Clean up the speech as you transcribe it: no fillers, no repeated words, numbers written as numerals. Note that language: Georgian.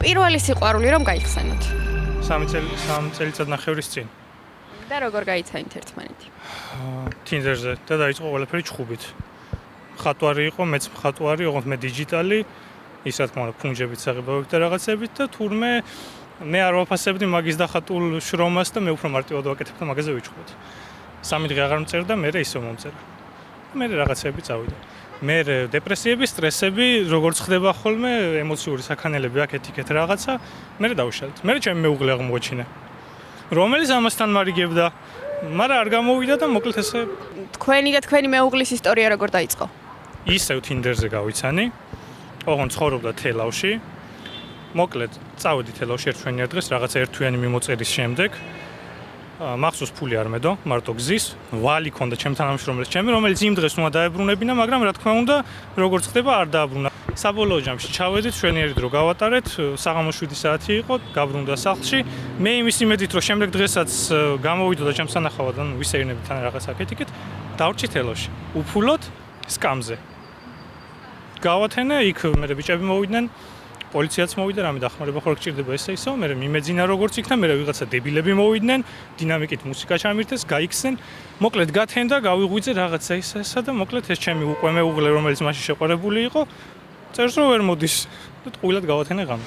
პირველი სიყვარული რომ გაიხსენოთ. 3 წელიწადნახევრის წინ. და როგორ გაიცანით ერთმანეთი? Tinderზე და დაიწყო ყველაფერი ჩხუბით. მხატვარი იყო, მეც მხატვარი, ოღონდ მე დიჯიტალი, ის რა თქმა უნდა ფუნჯებით საღებავებით და რაღაცებით და თურმე მე არ ვაფასებდი მაგის დახატულ შრომას და მე უფრო მარტივად ვაკეთებ და მაგაზე ვიჩხუბეთ. 3 დღე აღარ მწერდა, მე ისევ მომწერა. მე რაღაცები წავიდა. მე დეპრესიები, სტრესები, როგორც ხდება ხოლმე, ემოციური საქანელები აქეთ-იქეთ რაღაცა, მე დავუშალეთ. მე ჩემი მეუღლე აღმოჩინა. რომელიც ამასთან მარიგებდა, მაგრამ არ გამოვიდა და მოკლედ ესე თქვენი და თქვენი მეუღლის ისტორია როგორ დაიწყო? ისევ Tinderზე გავიცანი. ოღონდ ცხოვრობდა თელავში. მოკლედ წავედი თელავში ერთვენიერ დღეს რაღაცა ერთვიანი მიმოწერის შემდეგ. მახსოვს ფული არ მედო, მარტო გზის, ვალი ქონდა ჩემ თანამშრომელს ჩემი, რომელიც იმ დღეს უნდა დაებრუნებინა, მაგრამ რა თქმა უნდა, როგორც ხდება, არ დააბრუნა. საბოლოო ჯამში ჩავედით, შვენიერი დრო გავატარეთ, საღამოს 7 საათი იყო, გაბრუნდა სახლში. მე იმის იმედით, რომ შემდეგ დღესაც გამოვიდოდა ჩემს სანახავად, ანუ ვისეირნებით თან რაღაც აქეთ-იქეთ, დავრჩი თელავში. უფულოდ სკამზე. გავათენე, იქ მე ბიჭები მოვიდნენ, პოლიციაც მოვიდა, რამე დახმარება ხო გჭირდება ესე ისო, მე მიმეძინა როგორც იქნა, მე ვიღაცა დებილები მოვიდნენ, დინამიკით მუსიკა ჩამირთეს, გაიქცენ. მოკლედ გათენდა, გავიღვიძე რაღაცა ისესა და მოკლედ ეს ჩემი უკვე მეუღლე, რომელიც მაშინ შეყვარებული იყო, წერს რომ ვერ მოდის და ტყუილად გავათენე ღამე.